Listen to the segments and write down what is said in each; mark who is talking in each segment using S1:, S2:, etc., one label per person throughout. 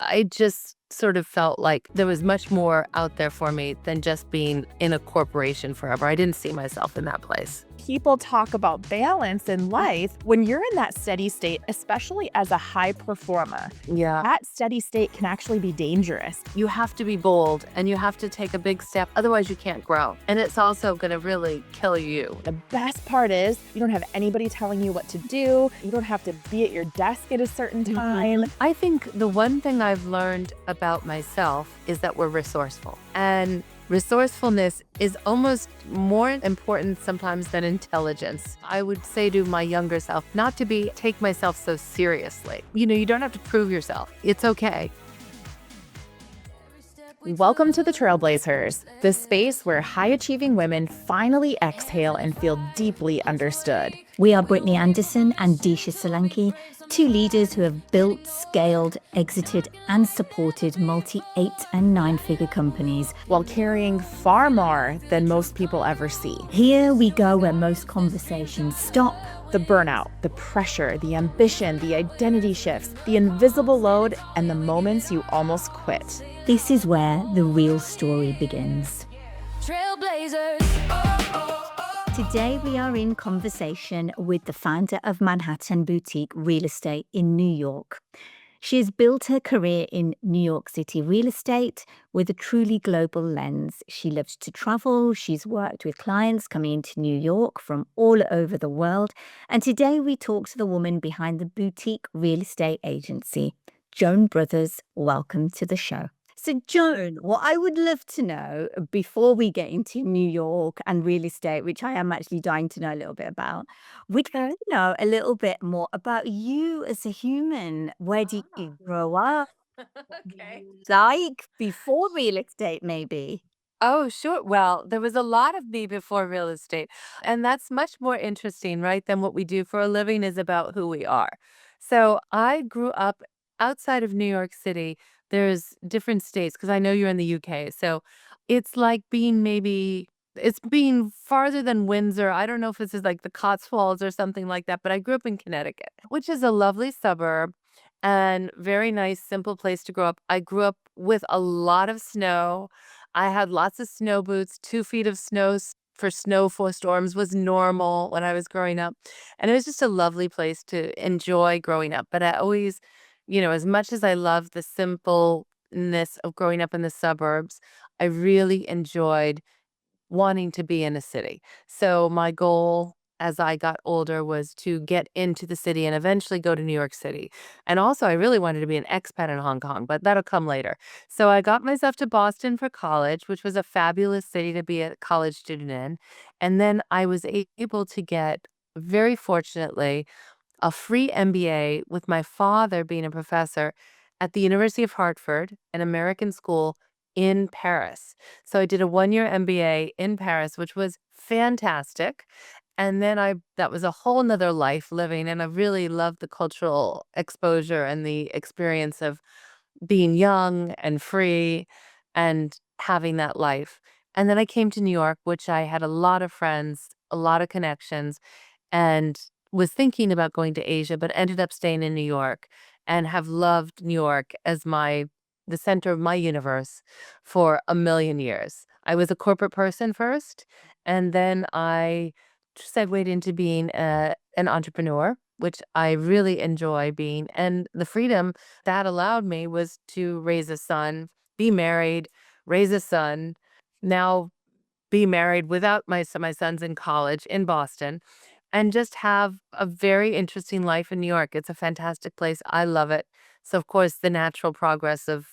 S1: I just sort of felt like there was much more out there for me than just being in a corporation forever. I didn't see myself in that place.
S2: People talk about balance in life. When you're in that steady state, especially as a high performer,
S1: Yeah.
S2: that steady state can actually be dangerous.
S1: You have to be bold and you have to take a big step. Otherwise, you can't grow. And it's also going to really kill you.
S2: The best part is you don't have anybody telling you what to do. You don't have to be at your desk at a certain time.
S1: I think the one thing I've learned about myself is that we're resourceful. And resourcefulness is almost more important sometimes than intelligence. I would say to my younger self not to take myself so seriously. You don't have to prove yourself. It's okay.
S2: Welcome to the Trailblazers, the space where high-achieving women finally exhale and feel deeply understood.
S3: We are Brittany Anderson and Disha Solanki, two leaders who have built, scaled, exited, and supported multi-8 and 9-figure companies
S2: while carrying far more than most people ever see.
S3: Here we go where most conversations stop.
S2: The burnout, the pressure, the ambition, the identity shifts, the invisible load, and the moments you almost quit.
S3: This is where the real story begins.
S4: Trailblazers.
S3: Today we are in conversation with the founder of Manhattan Boutique Real Estate in New York. She has built her career in New York City real estate with a truly global lens. She loves to travel. She's worked with clients coming into New York from all over the world. And today we talk to the woman behind the boutique real estate agency, Joan Brothers. Welcome to the show. So, Joan, what I would love to know before we get into New York and real estate, which I am actually dying to know a little bit about, we'd like to know a little bit more about you as a human. Where did you grow up?
S1: Okay.
S3: Like before real estate, maybe?
S1: Oh, sure. Well, there was a lot of me before real estate. And that's much more interesting, right, than what we do for a living is about who we are. So I grew up outside of New York City. There's different states because I know you're in the UK. So it's like it's being farther than Windsor. I don't know if this is like the Cotswolds or something like that, but I grew up in Connecticut, which is a lovely suburb and very nice, simple place to grow up. I grew up with a lot of snow. I had lots of snow boots. 2 feet of snow for snow for storms was normal when I was growing up. And it was just a lovely place to enjoy growing up. But I always, as much as I love the simpleness of growing up in the suburbs, I really enjoyed wanting to be in a city. So my goal as I got older was to get into the city and eventually go to New York City. And also, I really wanted to be an expat in Hong Kong, but that'll come later. So I got myself to Boston for college, which was a fabulous city to be a college student in. And then I was able to get, very fortunately, a free MBA with my father being a professor at the University of Hartford, an American school in Paris. So I did a 1-year MBA in Paris, which was fantastic. And then that was a whole nother life living. And I really loved the cultural exposure and the experience of being young and free and having that life. And then I came to New York, which I had a lot of friends, a lot of connections, and was thinking about going to Asia, but ended up staying in New York and have loved New York as the center of my universe for a million years. I was a corporate person first, and then I segued into being an entrepreneur, which I really enjoy being. And the freedom that allowed me was to raise a son, be married, raise a son, now be married without my son's in college in Boston, and just have a very interesting life in New York. It's a fantastic place. I love it. So, of course, the natural progress of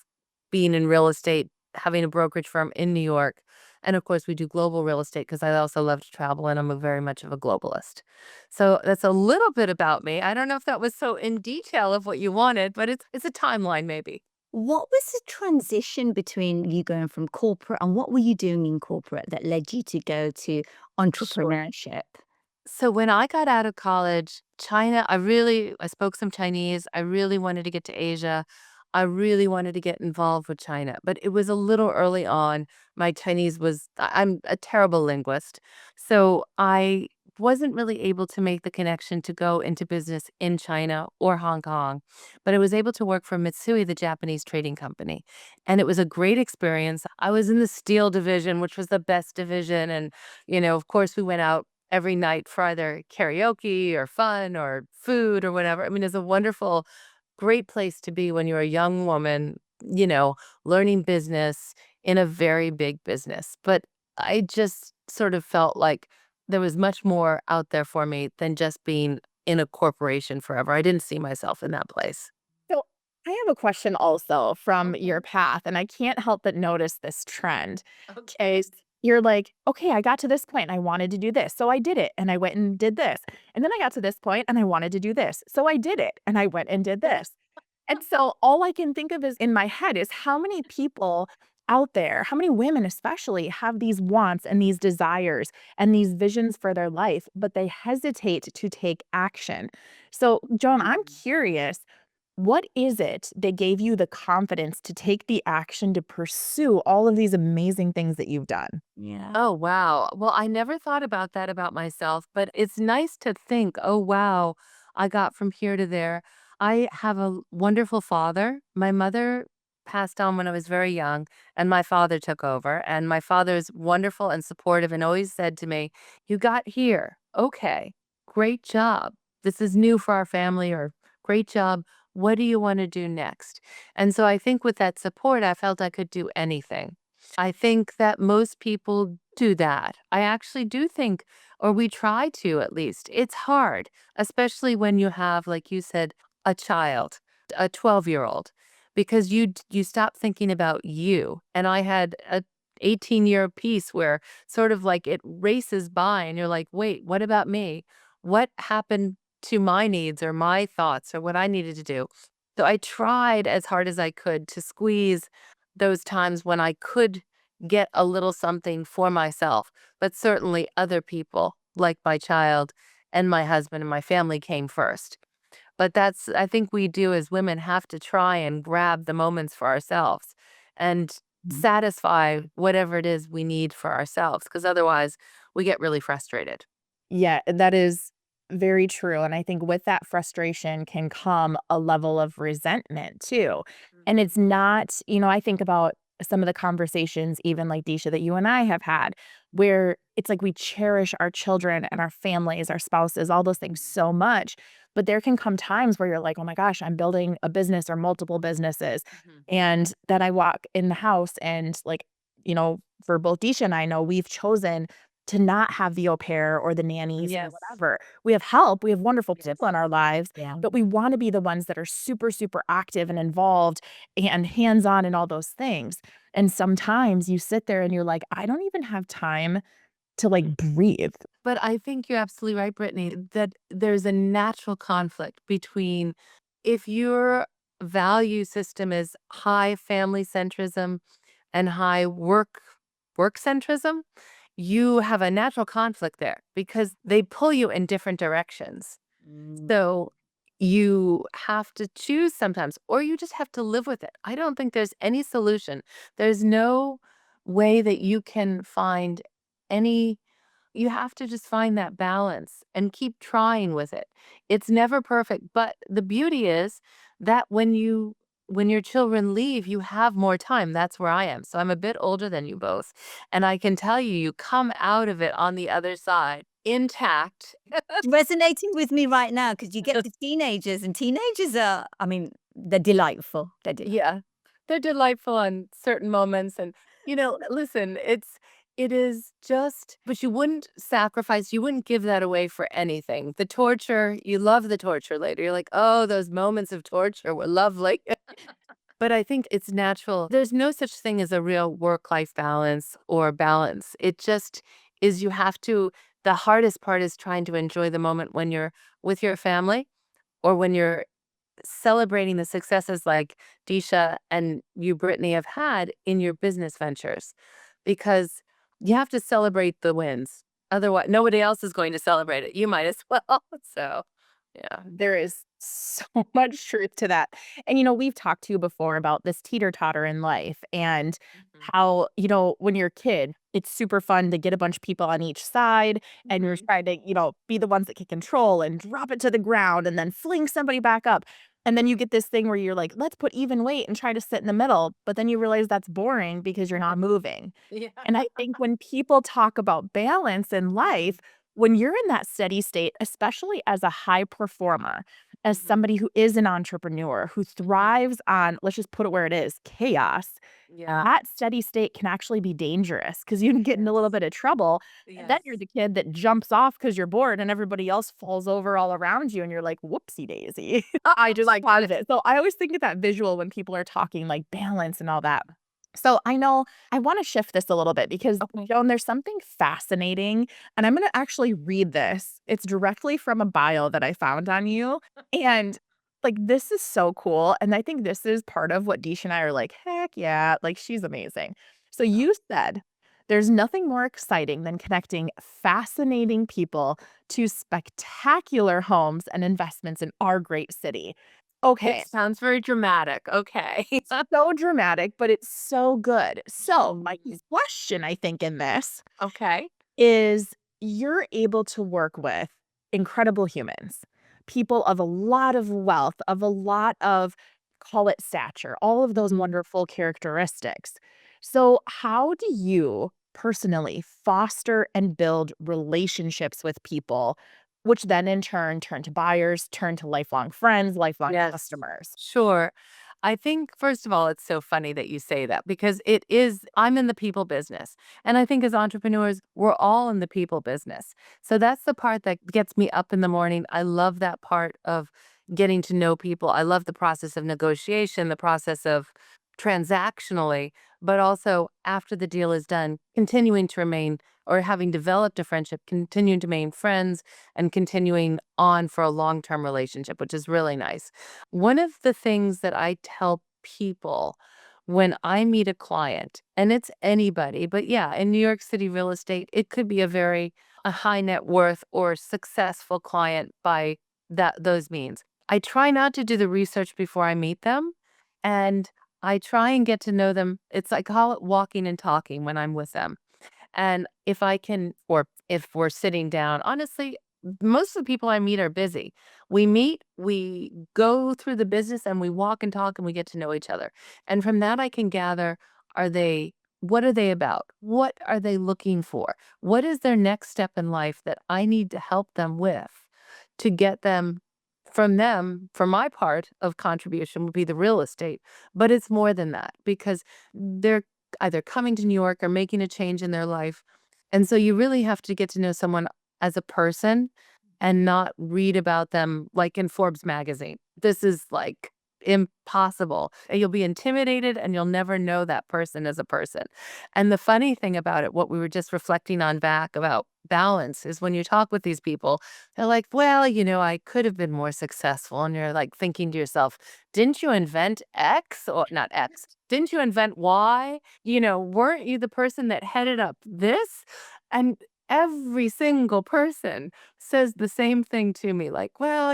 S1: being in real estate, having a brokerage firm in New York. And of course, we do global real estate because I also love to travel and I'm very much of a globalist. So that's a little bit about me. I don't know if that was so in detail of what you wanted, but it's a timeline maybe.
S3: What was the transition between you going from corporate and what were you doing in corporate that led you to go to entrepreneurship?
S1: So when I got out of college, China, I spoke some Chinese. I really wanted to get to Asia. I really wanted to get involved with China, but it was a little early on. My Chinese I'm a terrible linguist. So I wasn't really able to make the connection to go into business in China or Hong Kong, but I was able to work for Mitsui, the Japanese trading company. And it was a great experience. I was in the steel division, which was the best division. And, of course, we went out every night for either karaoke or fun or food or whatever. I mean, it's a wonderful, great place to be when you're a young woman, learning business in a very big business. But I just sort of felt like there was much more out there for me than just being in a corporation forever. I didn't see myself in that place.
S2: So I have a question also from
S1: Okay.
S2: your path, and I can't help but notice this trend.
S1: Okay.
S2: You're like, okay, I got to this point and I wanted to do this. So I did it and I went and did this. And then I got to this point and I wanted to do this. So I did it and I went and did this. And so all I can think of is in my head is how many people out there, how many women especially have these wants and these desires and these visions for their life, but they hesitate to take action. So, Joan, I'm curious, what is it that gave you the confidence to take the action to pursue all of these amazing things that you've done?
S1: Yeah. Oh, wow. Well, I never thought about that about myself, but it's nice to think, oh, wow, I got from here to there. I have a wonderful father. My mother passed on when I was very young, and my father took over. And my father's wonderful and supportive and always said to me, you got here. Okay, great job. This is new for our family, or great job. What do you want to do next? And so I think with that support, I felt I could do anything. I think that most people do that. I actually do think, or we try to at least. It's hard, especially when you have, like you said, a child, a 12-year-old, because you stop thinking about you. And I had a 18-year piece where sort of like it races by and you're like, wait, what about me? What happened to my needs or my thoughts or what I needed to do? So I tried as hard as I could to squeeze those times when I could get a little something for myself, but certainly other people, like my child and my husband and my family came first. But I think we do as women have to try and grab the moments for ourselves and satisfy whatever it is we need for ourselves, because otherwise we get really frustrated.
S2: Yeah, that is very true, and I think with that frustration can come a level of resentment too, and it's not I think about some of the conversations even like Disha that you and I have had, where it's like we cherish our children and our families, our spouses, all those things so much, but there can come times where you're like, "Oh my gosh, I'm building a business or multiple businesses,"
S1: Mhm.
S2: and then I walk in the house and for both Disha and I know we've chosen to not have the au pair or the nannies or
S1: Yes.
S2: whatever. We have help, we have wonderful
S1: Yes.
S2: people in our lives,
S3: Yeah.
S2: but we wanna be the ones that are super, super active and involved and hands-on and all those things. And sometimes you sit there and you're like, "I don't even have time to, like, breathe."
S1: But I think you're absolutely right, Brittany, that there's a natural conflict between if your value system is high family centrism and high work centrism, you have a natural conflict there because they pull you in different directions. So you have to choose sometimes, or you just have to live with it. I don't think there's any solution. There's no way that you can find any you have to just find that balance and keep trying with it. It's never perfect, but the beauty is that when your children leave, you have more time. That's where I am. So I'm a bit older than you both, and I can tell you you come out of it on the other side intact.
S3: It's resonating with me right now because you get to teenagers, and teenagers are, I mean, they're delightful. They're delightful.
S1: Yeah. They're delightful on certain moments and, listen, it is just but you wouldn't give that away for anything. The torture, you love the torture later. You're like, "Oh, those moments of torture were lovely." But I think it's natural. There's no such thing as a real work-life balance or balance. It just is the hardest part is trying to enjoy the moment when you're with your family or when you're celebrating the successes like Disha and you, Brittany, have had in your business ventures because you have to celebrate the wins. Otherwise, nobody else is going to celebrate it. You might as well. So, yeah.
S2: There is So much truth to that. And, we've talked to you before about this teeter-totter in life and
S1: Mhm.
S2: how, when you're a kid, it's super fun to get a bunch of people on each side and you're
S1: Mhm.
S2: trying to, be the ones that can control and drop it to the ground and then fling somebody back up. And then you get this thing where you're like, let's put even weight and try to sit in the middle. But then you realize that's boring because you're not moving.
S1: Yeah.
S2: And I think when people talk about balance in life, when you're in that steady state, especially as a high performer, as
S1: Mhm.
S2: somebody who is an entrepreneur, who
S1: Mhm.
S2: thrives on, let's just put it where it is, chaos,
S1: Yeah.
S2: that steady state can actually be dangerous because you can get in a little
S1: Yes.
S2: bit of trouble. And then
S1: Yes.
S2: you're the kid that jumps off because you're bored and everybody else falls over all around you. And you're like, whoopsie daisy. I just like part of it. So I always think of that visual when people are talking like balance and all that. So I know I want to shift this a little bit because,
S1: Okay.
S2: Joan, there's something fascinating. And I'm going to actually read this. It's directly from a bio that I found on you. And like, this is so cool. And I think this is part of what Deesh and I are like, heck yeah, like, she's amazing. So you said, there's nothing more exciting than connecting fascinating people to spectacular homes and investments in our great city.
S1: It
S2: Okay,
S1: sounds very dramatic. Okay.
S2: so dramatic, but it's so good. So, my
S1: Mhm.
S2: question, I think, in this
S1: Okay.
S2: is you're able to work with incredible humans, people of a lot of wealth, of a lot of, call it stature, all of those
S1: Mhm.
S2: wonderful characteristics. So, how do you personally foster and build relationships with people, which then in turn turn to buyers, turn to lifelong friends, lifelong
S1: Yes,
S2: customers?
S1: sure. I think, first of all, it's so funny that you say that because it is, I'm in the people business. And I think as entrepreneurs, we're all in the people business. So that's the part that gets me up in the morning. I love that part of getting to know people. I love the process of negotiation, the process of transactionally, but also after the deal is done, continuing to remain or having developed a friendship, continuing to remain friends and continuing on for a long-term relationship, which is really nice. One of the things that I tell people when I meet a client, and it's anybody, but yeah, in New York City real estate, it could be a high net worth or successful client by those means. I try not to do the research before I meet them, and I try and get to know them. I call it walking and talking when I'm with them. And if I can, or if we're sitting down, honestly, most of the people I meet are busy. We meet, we go through the business and we walk and talk and we get to know each other. And from that, I can gather, what are they about? What are they looking for? What is their next step in life that I need to help them with to get them from them, for my part of contribution would be the real estate. But it's more than that because they're either coming to New York or making a change in their life. And so you really have to get to know someone as a person and not read about them like in Forbes magazine. This is like impossible. And you'll be intimidated and you'll never know that person as a person. And the funny thing about it, what we were just reflecting on back about balance is when you talk with these people, they're like, well, I could have been more successful. And you're like thinking to yourself, didn't you invent X or not X? Didn't you invent Y? Weren't you the person that headed up this? And every single person says the same thing to me like, well,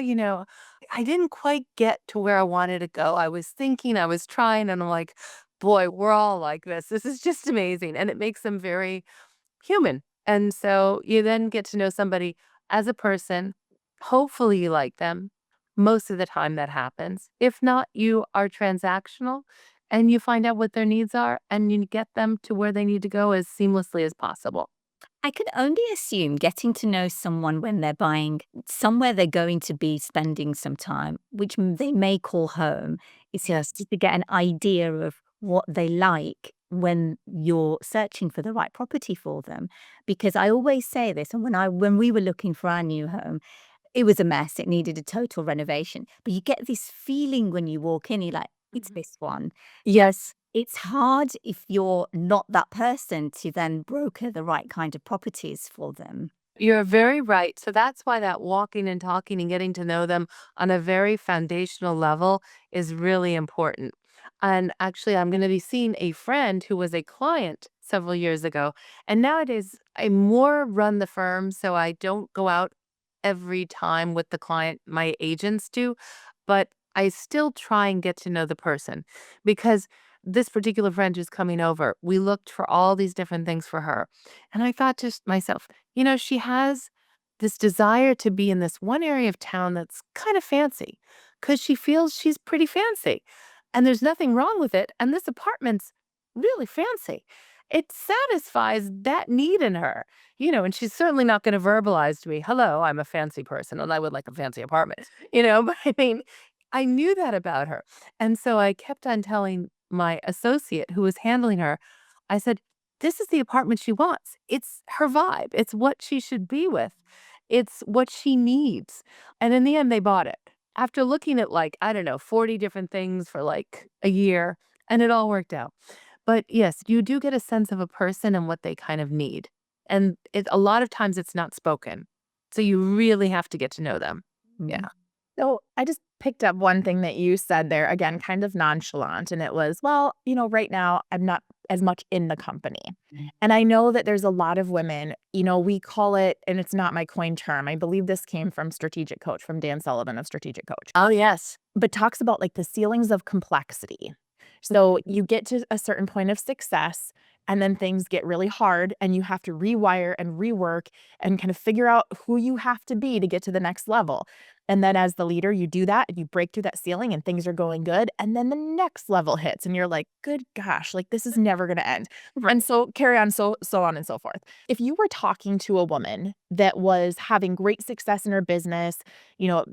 S1: I didn't quite get to where I wanted to go. I was thinking, I was trying, and I'm like, boy, we're all like this. This is just amazing. And it makes them very human. And so you then get to know somebody as a person. Hopefully, you like them. Most of the time, that happens. If not, you are transactional and you find out what their needs are and you get them to where they need to go as seamlessly as possible.
S3: I can only assume getting to know someone when they're buying somewhere they're going to be spending some time, which they may call home, is
S1: Yes.
S3: just to get an idea of what they like when you're searching for the right property for them. Because I always say this, and when we were looking for our new home, it was a mess. It needed a total renovation. But you get this feeling when you walk in, you're like, it's
S1: Mhm.
S3: this one.
S1: Yes.
S3: It's hard if you're not that person to then broker the right kind of properties for them.
S1: You're very right. So that's why that walking and talking and getting to know them on a very foundational level is really important. And actually, I'm going to be seeing a friend who was a client several years ago. And nowadays, I more run the firm, so I don't go out every time with the client, my agents do, but I still try and get to know the person because this particular friend who's coming over, we looked for all these different things for her. And I thought to myself, she has this desire to be in this one area of town that's kind of fancy because she feels she's pretty fancy. And there's nothing wrong with it. And this apartment's really fancy. It satisfies that need in her, and she's certainly not going to verbalize to me, hello, I'm a fancy person and I would like a fancy apartment, but I mean, I knew that about her. And so I kept on telling my associate who was handling her, I said, this is the apartment she wants. It's her vibe. It's what she should be with. It's what she needs. And in the end, they bought it. After looking at like, I don't know, 40 different things for like a year, and it all worked out. But yes, you do get a sense of a person and what they kind of need. And a lot of times it's not spoken. So you really have to get to know them. Yeah.
S2: So I just picked up one thing that you said there, again, kind of nonchalant. And it was, well, right now I'm not as much in the company. And I know that there's a lot of women, we call it, and it's not my coined term. I believe this came from Strategic Coach, from Dan Sullivan of Strategic Coach,
S1: Oh, yes.
S2: but talks about like the ceilings of complexity. So you get to a certain point of success and then things get really hard and you have to rewire and rework and kind of figure out who you have to be to get to the next level. And then as the leader, you do that and you break through that ceiling and things are going good. And then the next level hits and you're like, good gosh, like this is never going to end. And so carry on, so on and so forth. If you were talking to a woman that was having great success in her business,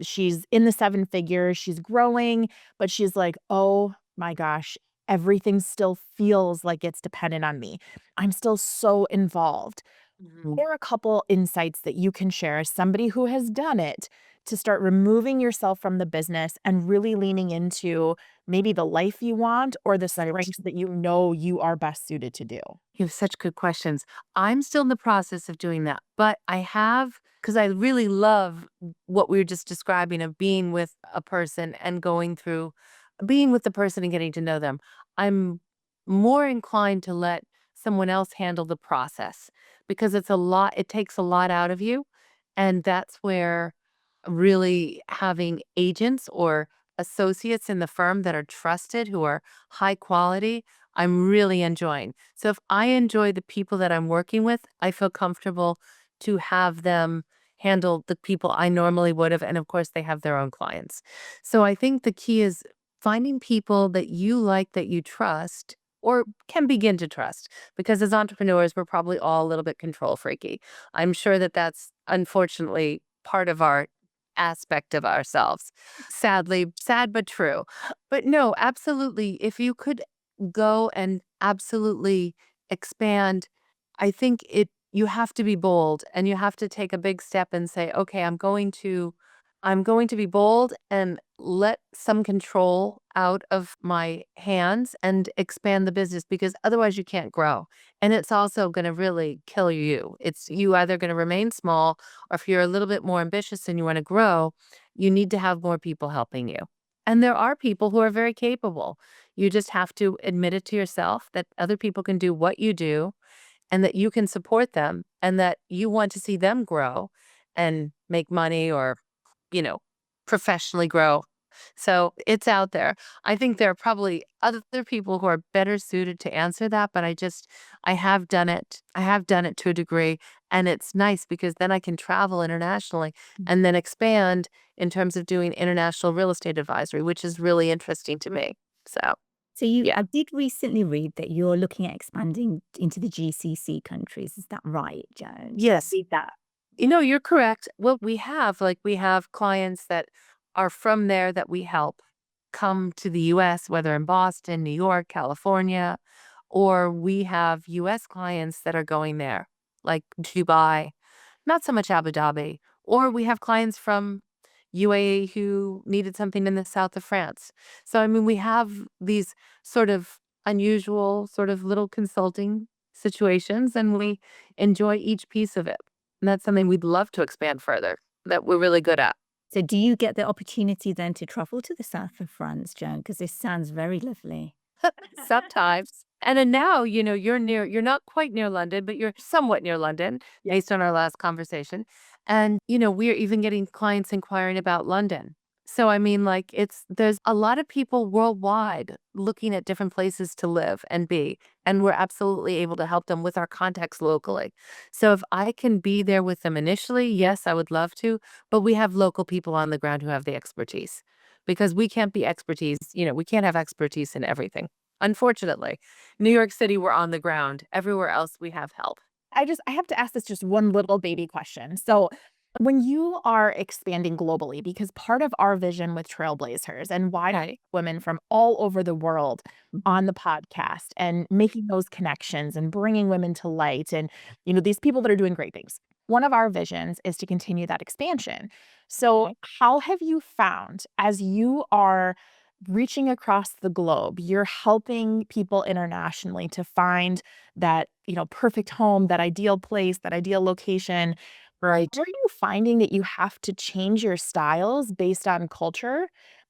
S2: she's in the 7 figures, she's growing, but she's like, oh my gosh, everything still feels like it's dependent on me. I'm still so involved. There are a couple insights that you can share as somebody who has done it to start removing yourself from the business and really leaning into maybe the life you want or the strengths that you are best suited to do.
S1: You have such good questions. I'm still in the process of doing that, but I have, because I really love what we were just describing of being with a person and going through being with the person and getting to know them. I'm more inclined to let someone else handle the process because it takes a lot out of you. And that's where really having agents or associates in the firm that are trusted, who are high quality, I'm really enjoying. So if I enjoy the people that I'm working with, I feel comfortable to have them handle the people I normally would have. And of course, they have their own clients. So I think the key is finding people that you like, that you trust, or can begin to trust. Because as entrepreneurs, we're probably all a little bit control freaky. I'm sure that that's unfortunately part of our aspect of ourselves. Sadly, sad but true. But no, absolutely. If you could go and absolutely expand, I think you have to be bold and you have to take a big step and say, okay, I'm going to be bold and let some control out of my hands and expand the business because otherwise you can't grow. And it's also going to really kill you. It's you either going to remain small or if you're a little bit more ambitious and you want to grow, you need to have more people helping you. And there are people who are very capable. You just have to admit it to yourself that other people can do what you do and that you can support them and that you want to see them grow and make money or you know, professionally grow. So it's out there. I think there are probably other people who are better suited to answer that, but I have done it. I have done it to a degree. And it's nice because then I can travel internationally and then expand in terms of doing international real estate advisory, which is really interesting to me. So,
S3: So
S1: yeah.
S3: I did recently read that you're looking at expanding into the GCC countries. Is that right, Joan?
S1: Yes.
S3: Read that.
S1: You're correct. Well, we have clients that are from there that we help come to the US, whether in Boston, New York, California, or we have US clients that are going there, like Dubai, not so much Abu Dhabi, or we have clients from UAE who needed something in the south of France. So, I mean, we have these sort of unusual, sort of little consulting situations, and we enjoy each piece of it. And that's something we'd love to expand further, that we're really good at.
S3: So do you get the opportunity then to travel to the south of France, Joan? Because this sounds very lovely.
S1: Sometimes. And then now, you're not quite near London, but you're somewhat near London
S2: Yeah.
S1: based on our last conversation. And, we're even getting clients inquiring about London. So, I mean, like, there's a lot of people worldwide looking at different places to live and be, and we're absolutely able to help them with our contacts locally. So, if I can be there with them initially, yes, I would love to, but we have local people on the ground who have the expertise because we can't be expertise, we can't have expertise in everything. Unfortunately, New York City, we're on the ground. Everywhere else, we have help.
S2: I have to ask this just one little baby question. So, when you are expanding globally, because part of our vision with Trailblazers and why
S1: Okay.
S2: women from all over the world on the podcast and making those connections and bringing women to light and, these people that are doing great things. One of our visions is to continue that expansion. So,
S1: Okay.
S2: how have you found as you are reaching across the globe, you're helping people internationally to find that, perfect home, that ideal place, that ideal location.
S1: Right.
S2: Are you finding that you have to change your styles based on culture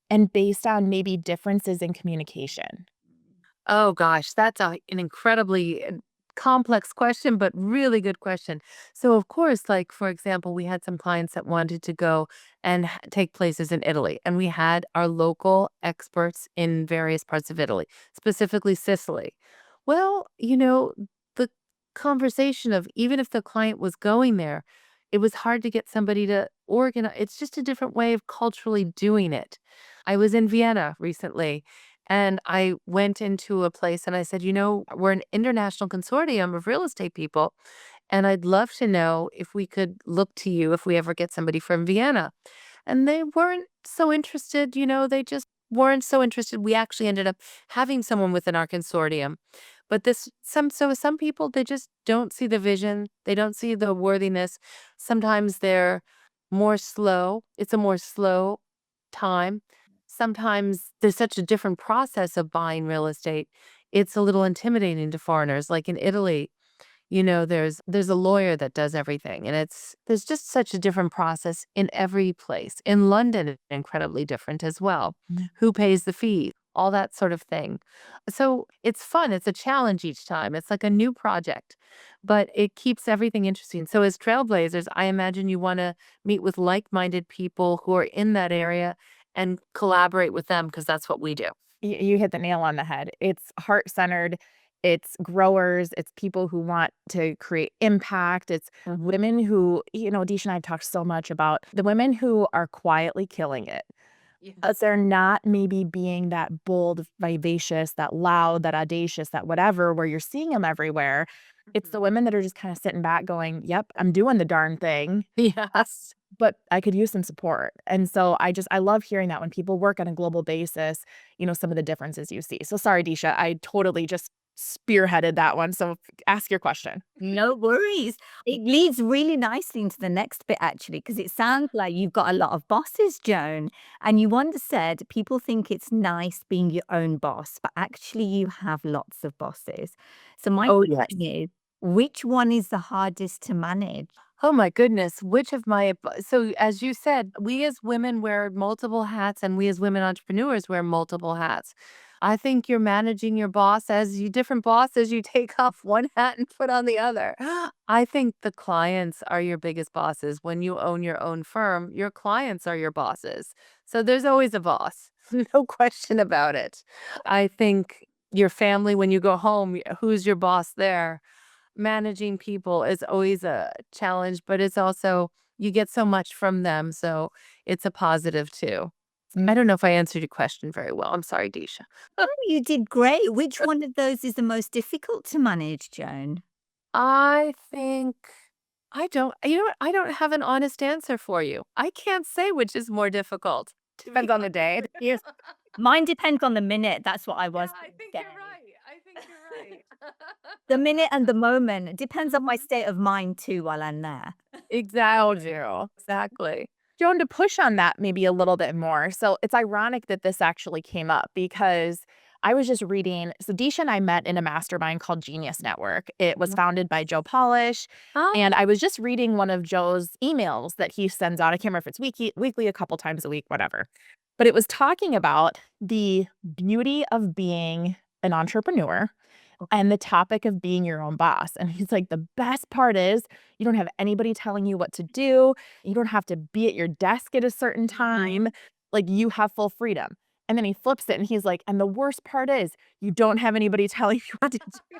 S2: and based on maybe differences in communication?
S1: Oh gosh, that's an incredibly complex question, but really good question. So, of course, like for example, we had some clients that wanted to go and take places in Italy, and we had our local experts in various parts of Italy, specifically Sicily. Well, the conversation of even if the client was going there, it was hard to get somebody to organize. It's just a different way of culturally doing it. I was in Vienna recently and I went into a place and I said, we're an international consortium of real estate people. And I'd love to know if we could look to you if we ever get somebody from Vienna. And they weren't so interested, they just weren't so interested. We actually ended up having someone within our consortium. But some people, they just don't see the vision. They don't see the worthiness. Sometimes they're more slow. It's a more slow time. Sometimes there's such a different process of buying real estate. It's a little intimidating to foreigners. Like in Italy, there's a lawyer that does everything, and there's just such a different process in every place. In London, it's incredibly different as well.
S2: Mm.
S1: Who pays the fee? All that sort of thing. So it's fun. It's a challenge each time. It's like a new project, but it keeps everything interesting. So as trailblazers, I imagine you want to meet with like-minded people who are in that area and collaborate with them because that's what we do.
S2: You hit the nail on the head. It's heart-centered, it's growers, it's people who want to create impact, it's women who, Deesh and I have talked so much about the women who are quietly killing it.
S1: Yes.
S2: They're not maybe being that bold, vivacious, that loud, that audacious, that whatever, where you're seeing them everywhere. It's the women that are just kinda sitting back going, "Yep, I'm doing the darn thing."
S1: Yes.
S2: But I could use some support. And so I love hearing that when people work on a global basis, some of the differences you see. So sorry, Disha, I totally just spearheaded that one. So ask your question.
S3: No worries. It leads really nicely into the next bit, actually, because it sounds like you've got a lot of bosses, Joan. And you once said people think it's nice being your own boss, but actually you have lots of bosses. So my
S1: Oh, yes.
S3: question is, which one is the hardest to manage?
S1: Oh my goodness, which of my so as you said, we as women wear multiple hats and we as women entrepreneurs wear multiple hats. I think you're managing your boss as you different bosses, you take off one hat and put on the other. I think the clients are your biggest bosses. When you own your own firm, your clients are your bosses. So there's always a boss. No question about it. I think your family, when you go home, who's your boss there? Managing people is always a challenge, but it's also you get so much from them, so it's a positive too. I don't know if I answered your question very well. I'm sorry, Disha.
S3: Oh, you did great. Which one of those is the most difficult to manage, Joan?
S1: I think I don't have an honest answer for you. I can't say which is more difficult.
S2: Depends on the day.
S3: Yes. Mine depends on the minute. That's what I
S1: Yeah,
S3: was
S1: I
S3: gonna
S1: think you're
S3: say.
S1: right. I think you're right.
S3: The minute and the moment. It depends on my state of mind too while I'm there.
S1: Exactly.
S2: Joan, to push on that maybe a little bit more. So it's ironic that this actually came up because I was just reading. So Disha and I met in a mastermind called Genius Network. It was founded by Joe Polish.
S1: Ah,
S2: And I was just reading one of Joe's emails that he sends out. I can't remember if it's weekly, a couple times a week, whatever. But it was talking about the beauty of being an entrepreneur, and the topic of being your own boss. And he's like, the best part is you don't have anybody telling you what to do. You don't have to be at your desk at a certain time. Like you have full freedom. And then he flips it and he's like, and the worst part is you don't have anybody telling you what to do.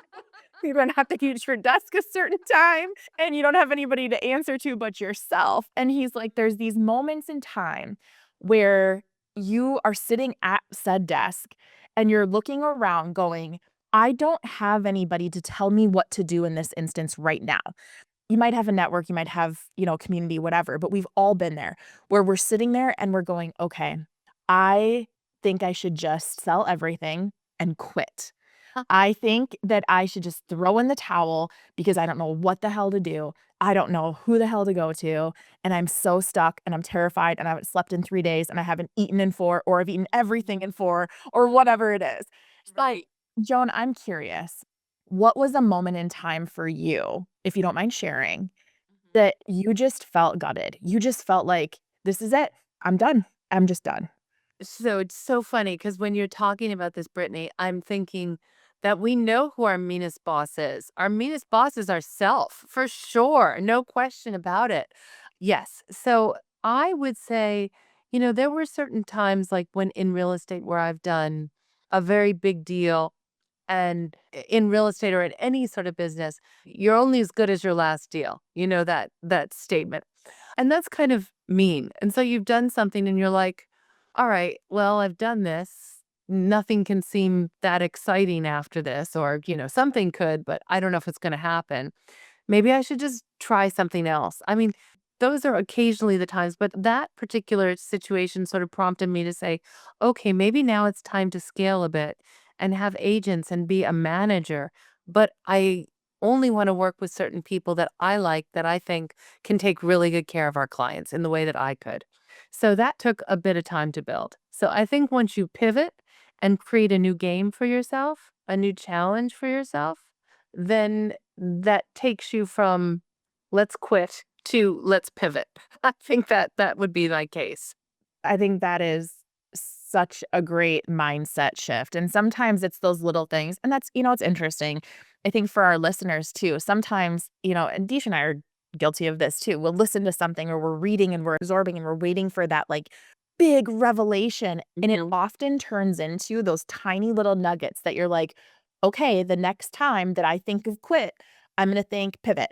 S2: You don't have to use your desk a certain time and you don't have anybody to answer to but yourself. And he's like, there's these moments in time where you are sitting at said desk and you're looking around going, I don't have anybody to tell me what to do in this instance right now. You might have a network, you might have, community, whatever, but we've all been there where we're sitting there and we're going, okay, I think I should just sell everything and quit. I think that I should just throw in the towel because I don't know what the hell to do. I don't know who the hell to go to. And I'm so stuck and I'm terrified and I haven't slept in 3 days and I haven't eaten in 4 or I've eaten everything in 4 or whatever it is. But Joan, I'm curious, what was a moment in time for you, if you don't mind sharing, that you just felt gutted? You just felt like, this is it. I'm done. I'm just done.
S1: So it's so funny because when you're talking about this, Brittany, I'm thinking that we know who our meanest boss is. Our meanest boss is ourself, for sure. No question about it. Yes. So I would say, there were certain times like when in real estate where I've done a very big deal and in real estate or in any sort of business, you're only as good as your last deal. You know that statement. And that's kind of mean. And so you've done something and you're like, all right, well, I've done this. Nothing can seem that exciting after this, or, something could, but I don't know if it's going to happen. Maybe I should just try something else. I mean, those are occasionally the times, but that particular situation sort of prompted me to say, okay, maybe now it's time to scale a bit and have agents and be a manager. But I only want to work with certain people that I like, that I think can take really good care of our clients in the way that I could. So that took a bit of time to build. So I think once you pivot and create a new game for yourself, a new challenge for yourself, then that takes you from let's quit to let's pivot. I think that would be my case.
S2: I think that is such a great mindset shift. And sometimes it's those little things. And that's, it's interesting. I think for our listeners too, sometimes, and Deesh and I are guilty of this too. We'll listen to something or we're reading and we're absorbing and we're waiting for that like big revelation. And it often turns into those tiny little nuggets that you're like, okay, the next time that I think of quit, I'm going to think pivot.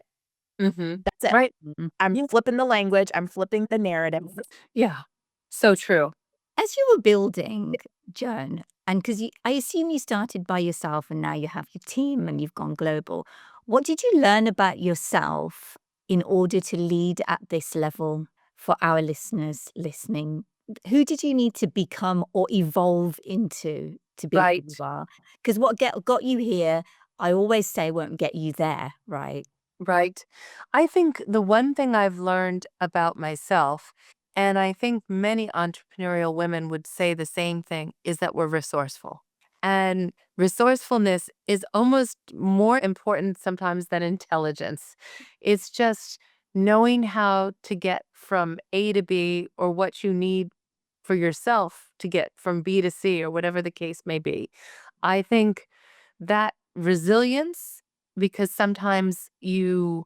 S1: Mm-hmm.
S2: That's it.
S1: Right.
S2: I'm flipping the language. I'm flipping the narrative.
S1: Yeah. So true.
S3: As you were building, Joan, and because I assume you started by yourself and now you have your team and you've gone global, what did you learn about yourself in order to lead at this level for our listeners listening? Who did you need to become or evolve into to be who
S1: Right.
S3: you are? Because what got you here, I always say, won't get you there, right?
S1: Right. I think the one thing I've learned about myself, and I think many entrepreneurial women would say the same thing, is that we're resourceful. And resourcefulness is almost more important sometimes than intelligence. It's just knowing how to get from A to B or what you need for yourself to get from B to C or whatever the case may be. I think that resilience, because sometimes you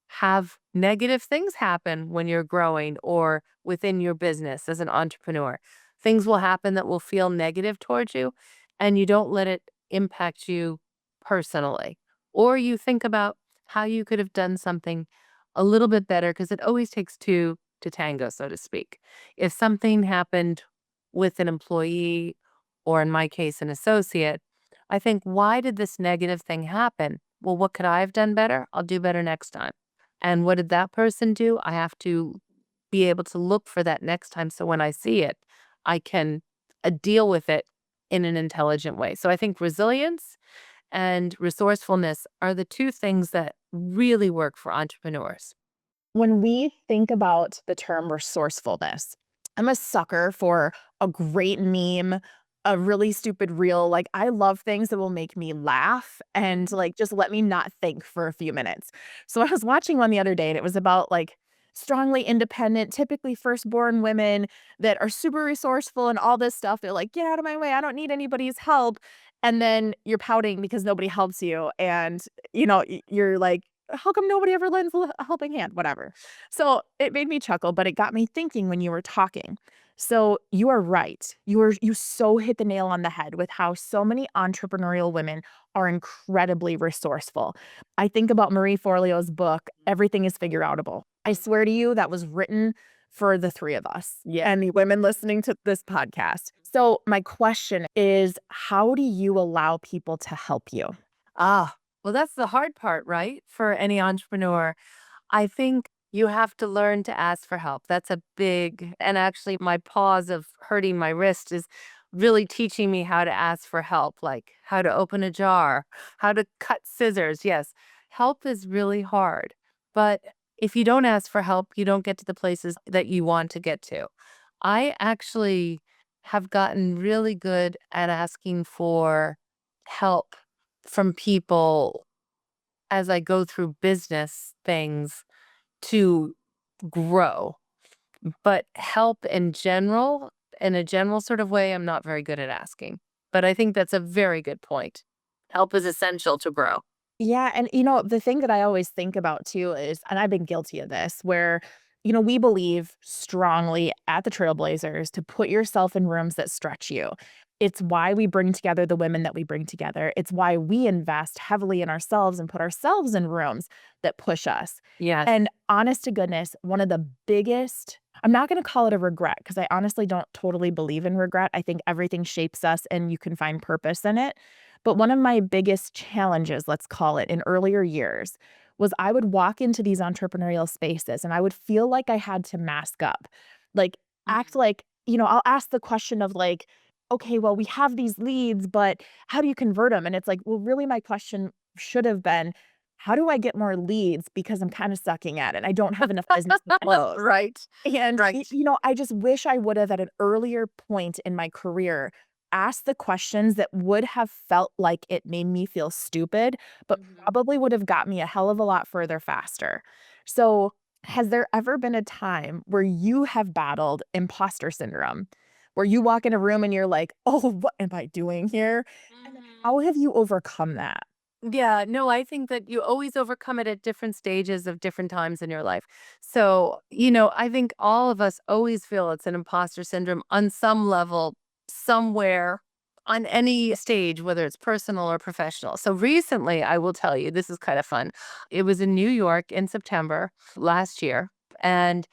S1: have negative things happen when you're growing or within your business as an entrepreneur. Things will happen that will feel negative towards you, and you don't let it impact you personally. Or you think about how you could have done something a little bit better, because it always takes two to tango, so to speak. If something happened with an employee, or in my case, an associate, I think, why did this negative thing happen? Well, what could I have done better? I'll do better next time. And what did that person do? I have to be able to look for that next time. So when I see it, I can deal with it in an intelligent way. So I think resilience and resourcefulness are the two things that really work for entrepreneurs.
S2: When we think about the term resourcefulness, I'm a sucker for a great meme, a really stupid reel. Like, I love things that will make me laugh and like just let me not think for a few minutes. So I was watching one the other day and it was about like strongly independent, typically firstborn women that are super resourceful and all this stuff. They're like, get out of my way. I don't need anybody's help. And then you're pouting because nobody helps you. And, you're like, how come nobody ever lends a helping hand? Whatever. So it made me chuckle, but it got me thinking when you were talking. So you are right. You so hit the nail on the head with how so many entrepreneurial women are incredibly resourceful. I think about Marie Forleo's book, Everything is Figure Outable. I swear to you, that was written for the three of us and the women listening to this podcast. So my question is, how do you allow people to help you?
S1: Ah, well, that's the hard part, right? For any entrepreneur. I think you have to learn to ask for help. That's a big, and actually, my pause of hurting my wrist is really teaching me how to ask for help, like how to open a jar, how to cut scissors. Yes, help is really hard. But if you don't ask for help, you don't get to the places that you want to get to. I actually have gotten really good at asking for help from people as I go through business things to grow. But help in a general sort of way, I'm not very good at asking. But I think that's a very good point. Help is essential to grow.
S2: Yeah, and the thing that I always think about too is, and I've been guilty of this, where we believe strongly at the Trailblazers to put yourself in rooms that stretch you. It's why we bring together the women that we bring together. It's why we invest heavily in ourselves and put ourselves in rooms that push us.
S1: Yes.
S2: And honest to goodness, one of the biggest, I'm not going to call it a regret because I honestly don't totally believe in regret. I think everything shapes us and you can find purpose in it. But one of my biggest challenges, let's call it, in earlier years was I would walk into these entrepreneurial spaces and I would feel like I had to mask up, like act like, I'll ask the question of like, okay, well, we have these leads, but how do you convert them? And it's like, well, really, my question should have been, how do I get more leads? Because I'm kind of sucking at it. I don't have enough business to close.
S1: Right.
S2: And,
S1: Right.
S2: I just wish I would have at an earlier point in my career asked the questions that would have felt like it made me feel stupid, but
S1: Mhm.
S2: probably would have got me a hell of a lot further faster. So, has there ever been a time where you have battled imposter syndrome, where you walk in a room and you're like, oh, what am I doing here? And then
S1: Mhm.
S2: how have you overcome that?
S1: Yeah, no, I think that you always overcome it at different stages of different times in your life. So, I think all of us always feel it's an imposter syndrome on some level, somewhere, on any stage, whether it's personal or professional. So, recently, I will tell you, this is kind of fun. It was in New York in September last year, and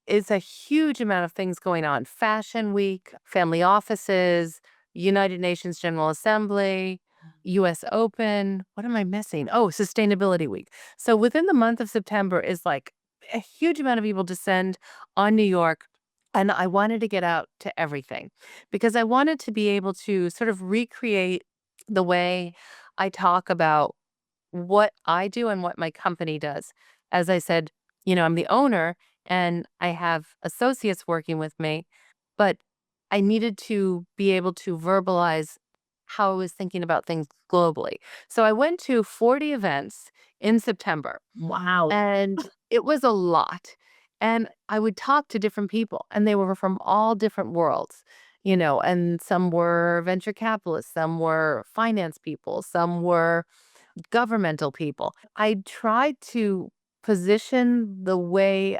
S1: it's a huge amount of things going on. Fashion Week, family offices, United Nations General Assembly, US Open. What am I missing? Oh, Sustainability Week. So within the month of September is like a huge amount of people descend on New York. And I wanted to get out to everything because I wanted to be able to sort of recreate the way I talk about what I do and what my company does. As I said, I'm the owner and I have associates working with me, but I needed to be able to verbalize how I was thinking about things globally. So I went to 40 events in September
S3: Wow.
S1: and it was a lot. And I would talk to different people and they were from all different worlds. And some were venture capitalists, some were finance people, some were governmental people. I tried to position the way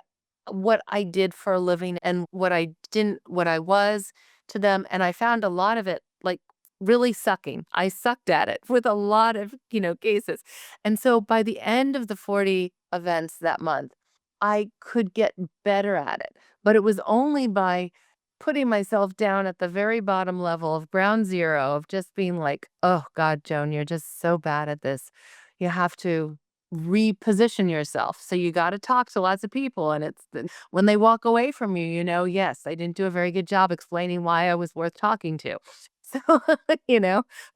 S1: what I did for a living and what I didn't, what I was to them. And I found a lot of it like really sucking. I sucked at it with a lot of, cases. And so by the end of the 40 events that month, I could get better at it. But it was only by putting myself down at the very bottom level of ground zero of just being like, oh God, Joan, you're just so bad at this. You have to reposition yourself. So you got to talk to lots of people. And when they walk away from you, yes, I didn't do a very good job explaining why I was worth talking to. So,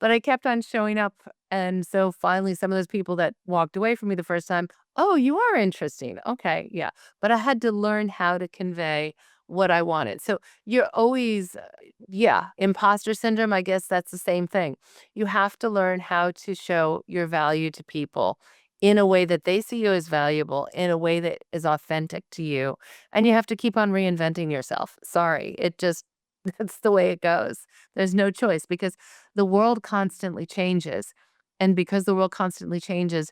S1: but I kept on showing up. And so finally, some of those people that walked away from me the first time, oh, you are interesting. Okay. Yeah. But I had to learn how to convey what I wanted. So you're always, yeah, imposter syndrome. I guess that's the same thing. You have to learn how to show your value to people in a way that they see you as valuable, in a way that is authentic to you. And you have to keep on reinventing yourself. Sorry, it just That's the way it goes. There's no choice because the world constantly changes. And because the world constantly changes,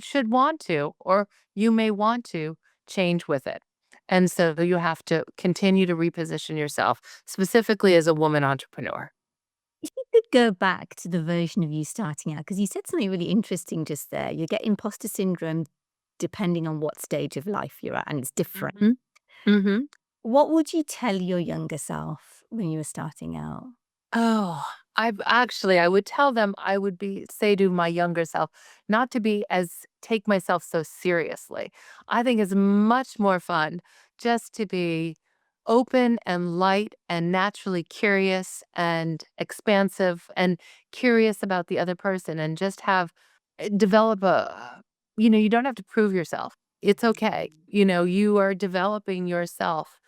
S1: should want to, or you may want to change with it. And so you have to continue to reposition yourself, specifically as a woman entrepreneur.
S3: If you could go back to the version of you starting out, because you said something really interesting just there. You get imposter syndrome depending on what stage of life you're at, and it's different.
S1: Mhm. Mhm.
S3: What would you tell your younger self when you were starting out?
S1: Oh, I would tell them say to my younger self, not to take myself so seriously. I think it's much more fun just to be open and light and naturally curious and expansive and curious about the other person and just develop you don't have to prove yourself. It's okay. You are developing yourself.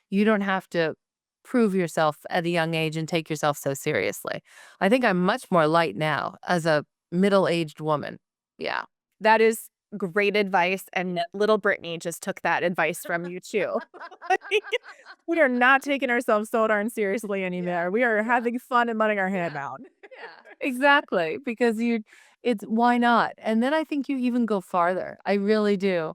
S1: You don't have to prove yourself at a young age and take yourself so seriously. I think I'm much more light now as a middle-aged woman. Yeah.
S2: That is great advice, and little Brittany just took that advice from you too. Like, we are not taking ourselves so darn seriously
S1: Yeah.
S2: anymore. We are
S1: Yeah.
S2: having fun and letting our hair
S1: Yeah.
S2: down.
S1: Yeah. Exactly, because it's why not? And then I think you even go farther. I really do.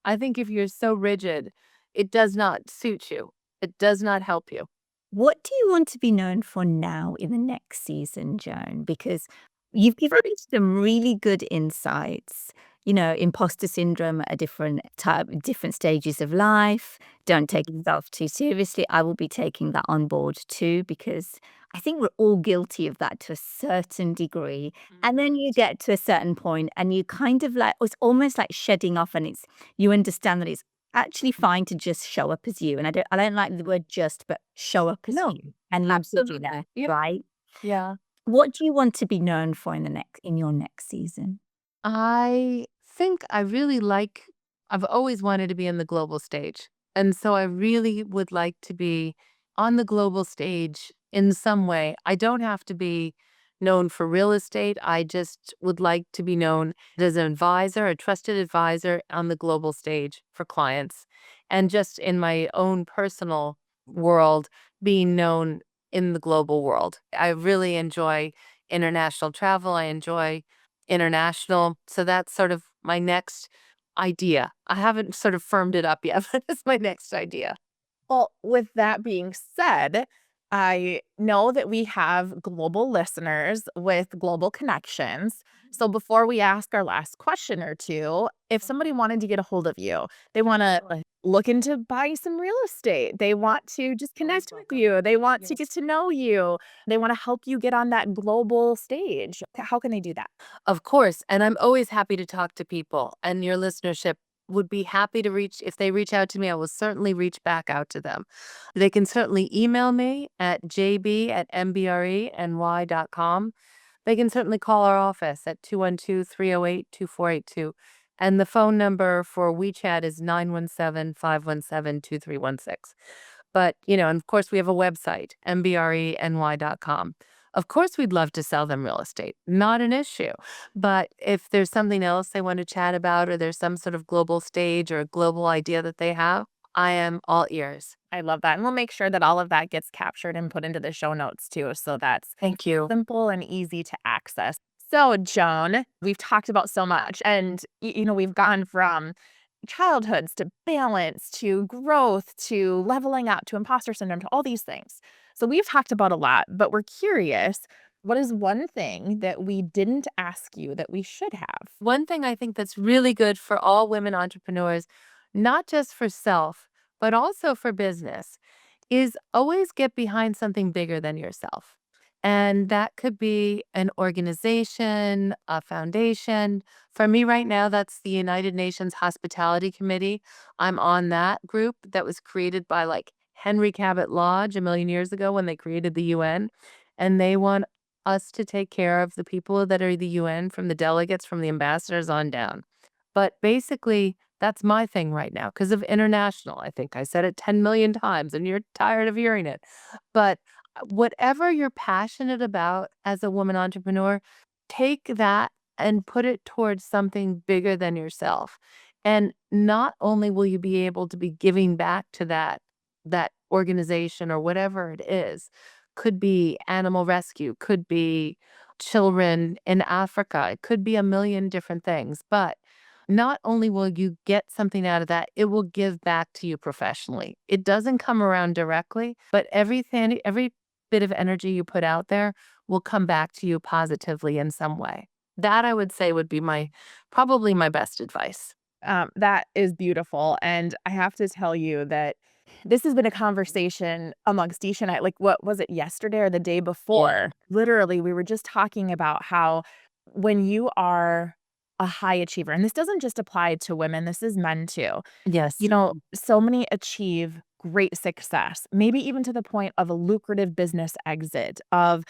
S1: I think if you're so rigid, it does not suit you. It does not help you.
S3: What do you want to be known for now in the next season, Joan? Because you've given me some really good insights. Imposter syndrome at different stages of life. Don't take yourself too seriously. I will be taking that on board too, because I think we're all guilty of that to a certain degree. And then you get to a certain point and you kind of like, it's almost like shedding off, and you understand that it's actually fine to just show up as you, and I don't like the word "just," but show up as
S1: No,
S3: you and leave the
S1: absolutely.
S3: there,
S1: Yeah.
S3: right?
S1: Yeah.
S3: What do you want to be known for in your next season?
S1: I think I've always wanted to be in the global stage. And so I really would like to be on the global stage in some way. I don't have to be known for real estate. I just would like to be known as an advisor, a trusted advisor on the global stage for clients. And just in my own personal world, being known in the global world. I really enjoy international travel. I enjoy international. So that's sort of my next idea. I haven't sort of firmed it up yet, but it's my next idea.
S2: Well, with that being said, I know that we have global listeners with global connections. So before we ask our last question or two, if somebody wanted to get a hold of you, they want to look into buying some real estate, they want to just
S1: Always
S2: connect with
S1: welcome.
S2: you, they want to
S1: Yes.
S2: get to know you, they want to help you get on that global stage. How can they do that?
S1: Of course. And I'm always happy to talk to people, and your listenership would be happy to if they reach out to me, I will certainly reach back out to them. They can certainly email me at jb@mbreny.com. They can certainly call our office at 212-308-2482. And the phone number for WeChat is 917-517-2316. But, and of course, we have a website, mbreny.com. Of course, we'd love to sell them real estate. Not an issue. But if there's something else they want to chat about, or there's some sort of global stage or a global idea that they have, I am all ears.
S2: I love that. And we'll make sure that all of that gets captured and put into the show notes too. So that's
S1: Thank you.
S2: simple and easy to access. So, Joan, we've talked about so much, and we've gone from childhoods to balance to growth to leveling up to imposter syndrome to all these things. So, we've talked about a lot, but we're curious, what is one thing that we didn't ask you that we should have?
S1: One thing I think that's really good for all women entrepreneurs, not just for self, but also for business, is always get behind something bigger than yourself. And that could be an organization, a foundation. For me right now, that's the United Nations Hospitality Committee. I'm on that group that was created by like Henry Cabot Lodge a million years ago when they created the UN. And they want us to take care of the people that are the UN, from the delegates, from the ambassadors on down. But basically, that's my thing right now because of international. I think I said it 10 million times and you're tired of hearing it. But whatever you're passionate about as a woman entrepreneur, take that and put it towards something bigger than yourself. And not only will you be able to be giving back to that organization or whatever it is. Could be animal rescue, could be children in Africa, it could be a million different things. But not only will you get something out of that, it will give back to you professionally. It doesn't come around directly, but every bit of energy you put out there will come back to you positively in some way. That I would say would be probably my best advice.
S2: That is beautiful, and I have to tell you that this has been a conversation amongst Deesh and I, like, what was it, yesterday or the day before? Literally, we were just talking about how when you are a high achiever, and this doesn't just apply to women, this is men too.
S1: Yes.
S2: So many achieve great success, maybe even to the point of a lucrative business exit, of,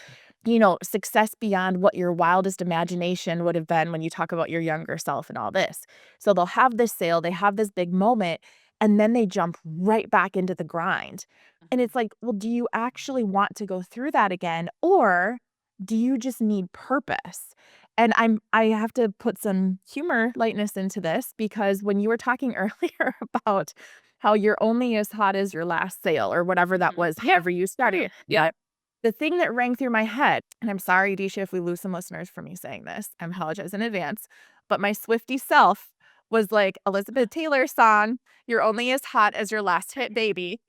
S2: success beyond what your wildest imagination would have been when you talk about your younger self and all this. So they'll have this sale, they have this big moment, and then they jump right back into the grind. And it's like, well, do you actually want to go through that again? Or do you just need purpose? And I have to put some humor, lightness into this, because when you were talking earlier about how you're only as hot as your last sale or whatever that was, however you started.
S1: Yeah.
S2: The thing that rang through my head, and I'm sorry, Disha, if we lose some listeners for me saying this, I apologize in advance, but my Swiftie self was like, Elizabeth Taylor song, you're only as hot as your last hit baby.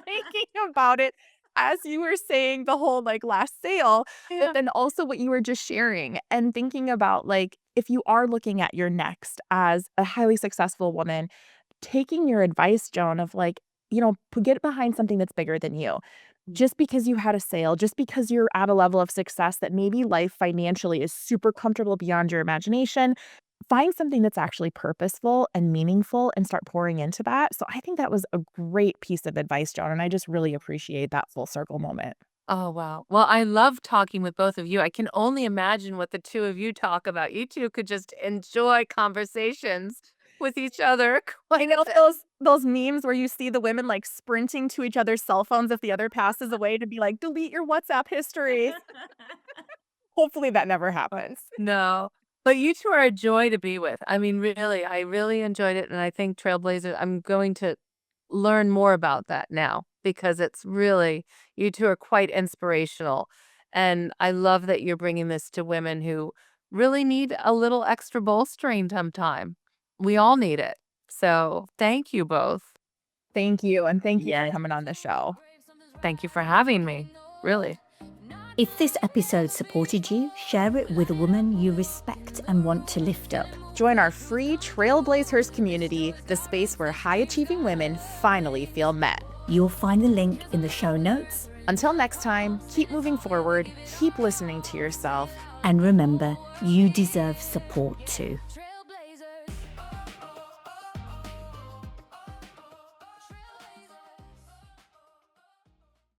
S2: Thinking about it as you were saying the whole like last sale,
S1: Yeah.
S2: but then also what you were just sharing and thinking about, like, if you are looking at your next as a highly successful woman, taking your advice, Joan, of like, get behind something that's bigger than you. Just because you had a sale, just because you're at a level of success that maybe life financially is super comfortable beyond your imagination, find something that's actually purposeful and meaningful and start pouring into that. So I think that was a great piece of advice, Joan, and I just really appreciate that full circle moment.
S1: Oh, wow. Well, I love talking with both of you. I can only imagine what the two of you talk about. You two could just enjoy conversations with each other.
S2: I know those memes where you see the women like sprinting to each other's cell phones if the other passes away to be like, delete your WhatsApp history. Hopefully that never happens.
S1: No, but you two are a joy to be with. I mean, really, I really enjoyed it. And I think Trailblazer, I'm going to learn more about that now because it's really, you two are quite inspirational. And I love that you're bringing this to women who really need a little extra bolstering sometime. We all need it. So thank you both.
S2: Thank you. And thank you
S1: Yeah.
S2: for coming on the show.
S1: Thank you for having me. Really.
S3: If this episode supported you, share it with a woman you respect and want to lift up.
S2: Join our free Trailblazers community, the space where high-achieving women finally feel met.
S3: You'll find the link in the show notes.
S2: Until next time, keep moving forward, keep listening to yourself.
S3: And remember, you deserve support too.